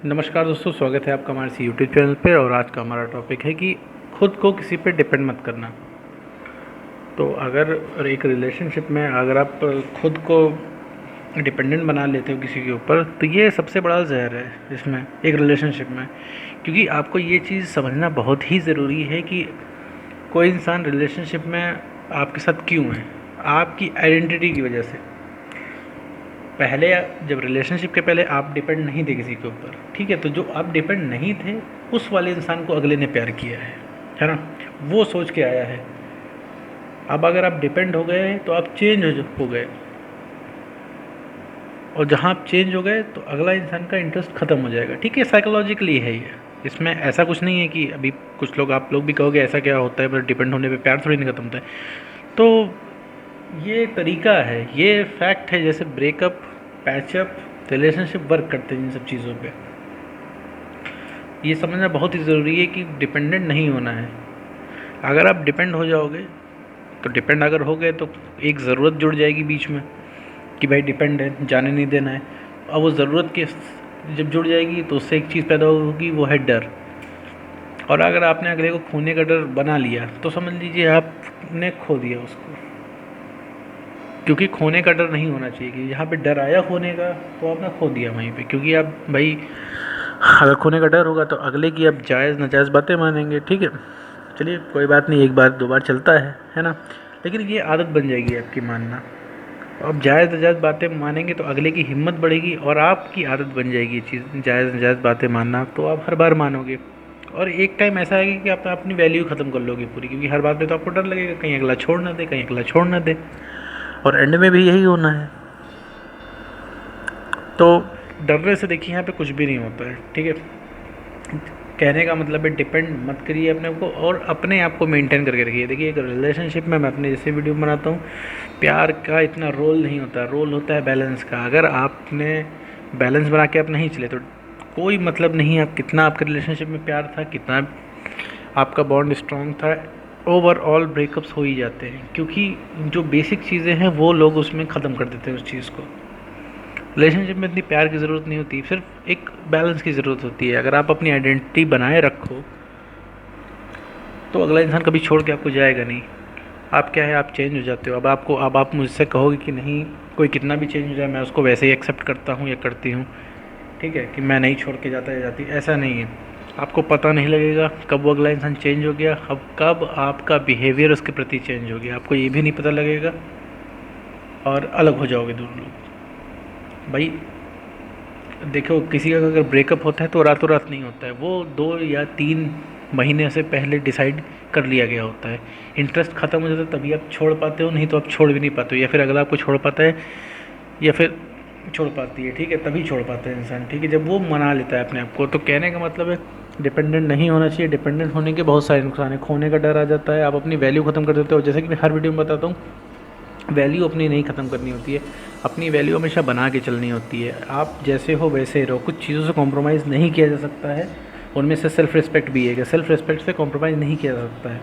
नमस्कार दोस्तों, स्वागत है आपका हमारे इस यूट्यूब चैनल पे। और आज का हमारा टॉपिक है कि खुद को किसी पे डिपेंड मत करना। तो अगर एक रिलेशनशिप में अगर आप खुद को डिपेंडेंट बना लेते हो किसी के ऊपर, तो ये सबसे बड़ा जहर है इसमें, एक रिलेशनशिप में। क्योंकि आपको ये चीज़ समझना बहुत ही ज़रूरी है कि कोई इंसान रिलेशनशिप में आपके साथ क्यों है। आपकी आइडेंटिटी की वजह से। पहले जब रिलेशनशिप के पहले आप डिपेंड नहीं थे किसी के ऊपर, ठीक है, तो जो आप डिपेंड नहीं थे उस वाले इंसान को अगले ने प्यार किया है ना, वो सोच के आया है। अब अगर आप डिपेंड हो गए तो आप चेंज हो गए, और जहाँ आप चेंज हो गए तो अगला इंसान का इंटरेस्ट ख़त्म हो जाएगा। ठीक है, साइकोलॉजिकली है ये, इसमें ऐसा कुछ नहीं है कि अभी कुछ लोग, आप लोग भी कहोगे ऐसा क्या होता है, पर डिपेंड होने पे प्यार थोड़ी नहीं ख़त्म होता है। तो ये तरीका है, ये फैक्ट है। जैसे ब्रेकअप, पैचअप, रिलेशनशिप वर्क करते हैं इन सब चीज़ों पे। ये समझना बहुत ही ज़रूरी है कि डिपेंडेंट नहीं होना है। अगर आप डिपेंड हो जाओगे तो डिपेंड अगर हो गए तो एक ज़रूरत जुड़ जाएगी बीच में कि भाई डिपेंड है, जाने नहीं देना है। अब वो ज़रूरत के जब जुड़ जाएगी तो उससे एक चीज़ पैदा होगी, वो है डर। और अगर आपने अगले को खोने का डर बना लिया तो समझ लीजिए आपने खो दिया उसको। क्योंकि खोने का डर नहीं होना चाहिए, कि यहाँ पे डर आया खोने का तो आपने खो दिया वहीं पे। क्योंकि आप भाई, अगर खोने का डर होगा तो अगले की आप जायज़ नाजायज़ बातें मानेंगे। ठीक है, चलिए कोई बात नहीं, एक बार दो बार चलता है ना। लेकिन ये आदत बन जाएगी आपकी मानना। अब जायज़ नाजायज़ बातें मानेंगे तो अगले की हिम्मत बढ़ेगी और आपकी आदत बन जाएगी ये चीज़, जायज़ नाजायज़ बातें मानना। तो आप हर बार मानोगे और एक टाइम ऐसा आएगा कि आप अपनी वैल्यू ख़त्म कर लोगे पूरी। क्योंकि हर बात में तो आपको डर लगेगा कहीं अगला छोड़ ना दे, कहीं अगला छोड़ ना दे, और एंड में भी यही होना है। तो डरने से देखिए यहाँ पे कुछ भी नहीं होता है। ठीक है, कहने का मतलब है डिपेंड मत करिए अपने आप को, और अपने आप को मेंटेन करके रखिए। देखिए एक रिलेशनशिप में, मैं अपने जैसे वीडियो बनाता हूँ, प्यार का इतना रोल नहीं होता, रोल होता है बैलेंस का। अगर आपने बैलेंस बना के आप नहीं चले तो कोई मतलब नहीं है आप कितना आपके रिलेशनशिप में प्यार था, कितना आपका बॉन्ड स्ट्रॉन्ग था, ओवरऑल ब्रेकअप्स हो ही जाते हैं। क्योंकि जो बेसिक चीज़ें हैं वो लोग उसमें ख़त्म कर देते हैं उस चीज़ को। रिलेशनशिप में इतनी प्यार की ज़रूरत नहीं होती, सिर्फ एक बैलेंस की ज़रूरत होती है। अगर आप अपनी आइडेंटिटी बनाए रखो तो अगला इंसान कभी छोड़ के आपको जाएगा नहीं। आप क्या है, आप चेंज हो जाते हो। अब आप मुझसे कहोगे कि नहीं, कोई कितना भी चेंज हो जाए मैं उसको वैसे ही एक्सेप्ट करता हूँ या करती हूँ, ठीक है, कि मैं नहीं छोड़ के जाता या जाती, ऐसा नहीं है। आपको पता नहीं लगेगा कब वो अगला इंसान चेंज हो गया, अब कब आपका बिहेवियर उसके प्रति चेंज हो गया, आपको ये भी नहीं पता लगेगा, और अलग हो जाओगे दोनों लोग। भाई देखो, किसी का अगर ब्रेकअप होता है तो रातों रात नहीं होता है, वो 2 या 3 महीने से पहले डिसाइड कर लिया गया होता है। इंटरेस्ट ख़त्म हो जाता है तभी आप छोड़ पाते हो, नहीं तो आप छोड़ भी नहीं पाते हो। या फिर अगला आपको छोड़ पाता है या फिर छोड़ पाती है, ठीक है, तभी छोड़ पाता है इंसान, ठीक है, जब वो मना लेता है अपने आप को। तो कहने का मतलब है डिपेंडेंट नहीं होना चाहिए। डिपेंडेंट होने के बहुत सारे नुकसान हैं। खोने का डर आ जाता है, आप अपनी वैल्यू ख़त्म कर देते हो। जैसे कि मैं हर वीडियो में बताता हूँ, वैल्यू अपनी नहीं ख़त्म करनी होती है, अपनी वैल्यू हमेशा बना के चलनी होती है। आप जैसे हो वैसे रहो, कुछ चीज़ों से कॉम्प्रोमाइज़ नहीं किया जा सकता है। उनमें से सेल्फ़ रिस्पेक्ट भी है कि सेल्फ़ रिस्पेक्ट से कॉम्प्रोमाइज़ नहीं किया जा सकता है।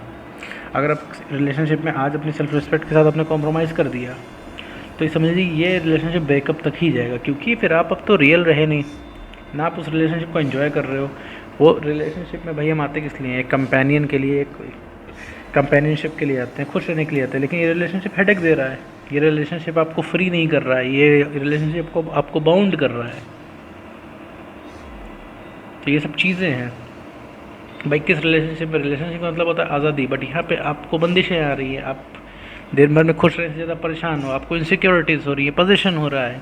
अगर आप रिलेशनशिप में आज अपनी सेल्फ़ रिस्पेक्ट के साथ आपने कॉम्प्रोमाइज़ कर दिया तो ये समझ लीजिए ये रिलेशनशिप ब्रेकअप तक ही जाएगा। क्योंकि फिर आप अब तो रियल रहे नहीं ना, आप उस रिलेशनशिप को एंजॉय कर रहे हो। वो रिलेशनशिप में भाई हम आते किस लिए, एक कंपेनियन के लिए, एक कंपेनियनशिप के लिए आते हैं, खुश रहने के लिए आते हैं। लेकिन ये रिलेशनशिप हेडेक दे रहा है, ये रिलेशनशिप आपको फ्री नहीं कर रहा है, ये रिलेशनशिप को आपको बाउंड कर रहा है। तो ये सब चीज़ें हैं भाई किस रिलेशनशिप में। रिलेशनशिप का मतलब होता है आज़ादी, बट यहाँ पे आपको बंदिशें आ रही हैं। आप दिन भर में खुश रहने से ज़्यादा परेशान हो, आपको इनसिक्योरिटीज़ हो रही है, पोजीशन हो रहा है।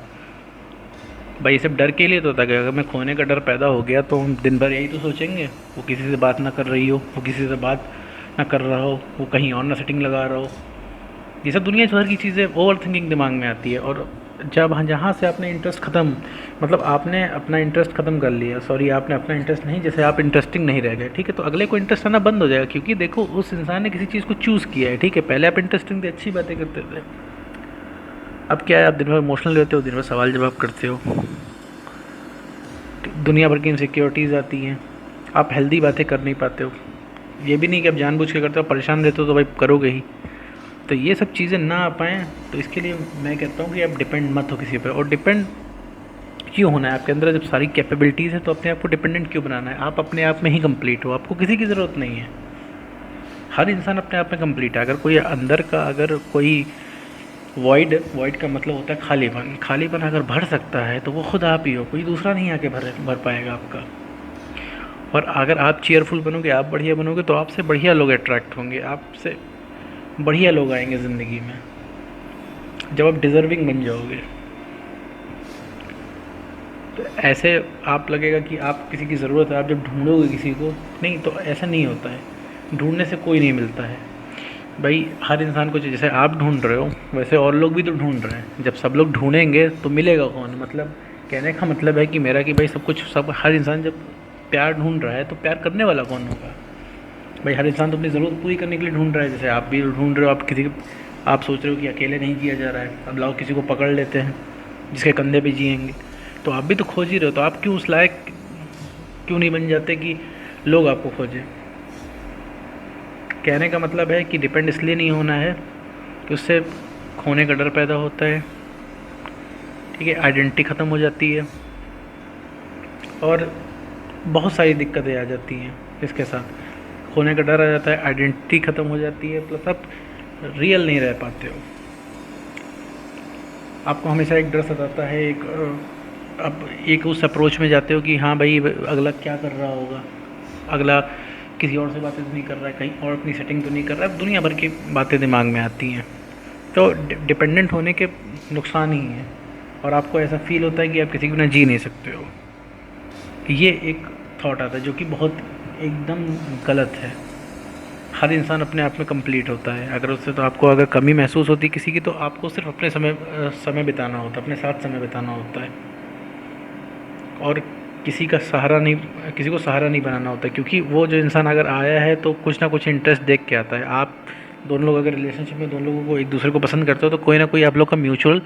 भाई सिर्फ डर के लिए तो था कि अगर मैं खोने का डर पैदा हो गया तो हम दिन भर यही तो सोचेंगे, वो किसी से बात ना कर रही हो, वो किसी से बात ना कर रहा हो, वो कहीं और ना सेटिंग लगा रहा हो। ये सब दुनिया भर की चीज़ें ओवर थिंकिंग दिमाग में आती है। और जब जहाँ से आपने इंटरेस्ट ख़त्म, मतलब आपने अपना इंटरेस्ट ख़त्म कर लिया, सॉरी आपने अपना इंटरेस्ट नहीं, जैसे आप इंटरेस्टिंग नहीं रह गए, ठीक है, तो अगले को इंटरेस्ट आना बंद हो जाएगा। क्योंकि देखो उस इंसान ने किसी चीज़ को चूज़ किया है, ठीक है, पहले आप इंटरेस्टिंग थे, अच्छी बातें करते थे। अब क्या है, आप दिन भर इमोशनल रहते हो, दिन भर सवाल जवाब करते हो, दुनिया भर की इनसिक्योरिटीज़ आती हैं, आप हेल्दी बातें कर नहीं पाते हो। ये भी नहीं कि आप जानबूझ के करते हो, परेशान रहते हो तो भाई करोगे ही। तो ये सब चीज़ें ना आ पाएँ तो इसके लिए मैं कहता हूँ कि आप डिपेंड मत हो किसी पे। और डिपेंड क्यों होना है आपके अंदर? जब सारी कैपेबिलिटीज़ है तो अपने आप को डिपेंडेंट क्यों बनाना है? आप अपने आप में ही कंप्लीट हो, आपको किसी की ज़रूरत नहीं है। हर इंसान अपने आप में कंप्लीट है। अगर कोई अंदर का, अगर कोई वॉइड का मतलब होता है खालीपन, खालीपन अगर भर सकता है तो वो खुद आप ही हो, कोई दूसरा नहीं आके भर पाएगा आपका। और अगर आप चीयरफुल बनोगे, आप बढ़िया बनोगे, तो आपसे बढ़िया लोग अट्रैक्ट होंगे, आपसे बढ़िया लोग आएंगे ज़िंदगी में जब आप डिज़र्विंग बन जाओगे। तो ऐसे आप लगेगा कि आप किसी की ज़रूरत है, आप जब ढूंढोगे किसी को, नहीं तो ऐसा नहीं होता है। ढूंढने से कोई नहीं मिलता है भाई। हर इंसान को जैसे आप ढूंढ रहे हो वैसे और लोग भी तो ढूंढ रहे हैं। जब सब लोग ढूंढेंगे तो मिलेगा कौन? मतलब कहने का मतलब है कि मेरा कि भाई सब हर इंसान जब प्यार ढूंढ रहा है तो प्यार करने वाला कौन होगा भाई? हर इंसान तो अपनी ज़रूरत पूरी करने के लिए ढूंढ रहा है। जैसे आप भी ढूंढ रहे हो, आप सोच रहे हो कि अकेले नहीं जिया जा रहा है, अब लाओ किसी को पकड़ लेते हैं जिसके कंधे पे जिएंगे। तो आप भी तो खोज ही रहे हो, तो आप क्यों उस लायक क्यों नहीं बन जाते कि लोग आपको खोजें? कहने का मतलब है कि डिपेंड इसलिए नहीं होना है कि उससे खोने का डर पैदा होता है, ठीक है, आइडेंटिटी ख़त्म हो जाती है और बहुत सारी दिक्कतें आ जाती हैं इसके साथ। खोने का डर आ जाता है, आइडेंटिटी ख़त्म हो जाती है, प्लस आप रियल नहीं रह पाते हो। आपको हमेशा एक डर सताता है, अब एक उस अप्रोच में जाते हो कि हाँ भाई अगला क्या कर रहा होगा, अगला किसी और से बातें तो नहीं कर रहा है, कहीं और अपनी सेटिंग तो नहीं कर रहा है, दुनिया भर की बातें दिमाग में आती हैं। तो डिपेंडेंट होने के नुकसान ही हैं और आपको ऐसा फील होता है कि आप किसी के बिना जी नहीं सकते हो। ये एक थॉट आता है जो कि बहुत एकदम गलत है। हर इंसान अपने आप में कंप्लीट होता है। अगर उससे तो आपको अगर कमी महसूस होती किसी की, तो आपको सिर्फ अपने समय बिताना होता है, अपने साथ समय बिताना होता है और किसी का सहारा नहीं, किसी को सहारा नहीं बनाना होता। क्योंकि वो जो इंसान अगर आया है तो कुछ ना कुछ इंटरेस्ट देख के आता है। आप दोनों लोग अगर रिलेशनशिप में दोनों लोगों को एक दूसरे को पसंद करते हो तो कोई ना कोई आप लोग का म्यूचुअल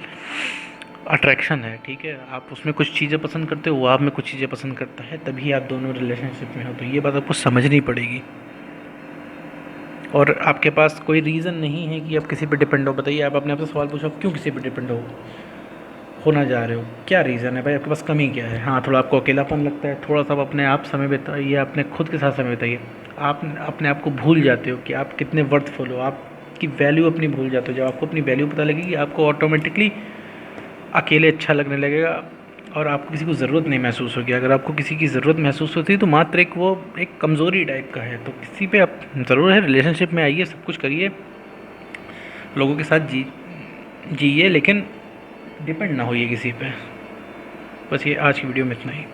अट्रैक्शन है, ठीक है। आप उसमें कुछ चीज़ें पसंद करते हो, वो आप में कुछ चीज़ें पसंद करता है, तभी आप दोनों रिलेशनशिप में हो। तो ये बात आपको समझनी पड़ेगी और आपके पास कोई रीज़न नहीं है कि आप किसी पे डिपेंड हो। बताइए, आप अपने आप से सवाल पूछो, आप क्यों किसी पे डिपेंड होना जा रहे हो? क्या रीज़न है भाई? आपके पास कमी क्या है? हाँ, थोड़ा आपको अकेलापन लगता है, थोड़ा सा आप अपने आप समय बिताइए, अपने खुद के साथ समय बिताइए। आप अपने आप को भूल जाते हो कि आप कितने वर्थफुल हो, आपकी वैल्यू अपनी भूल जाते हो। जब आपको अपनी वैल्यू पता लगेगी, आपको ऑटोमेटिकली अकेले अच्छा लगने लगेगा और आपको किसी को ज़रूरत नहीं महसूस होगी। अगर आपको किसी की ज़रूरत महसूस होती है तो मात्र एक वो एक कमज़ोरी टाइप का है। तो किसी पे आप ज़रूर है रिलेशनशिप में आइए, सब कुछ करिए, लोगों के साथ जिए, लेकिन डिपेंड ना होइए किसी पे। बस ये आज की वीडियो में इतना ही।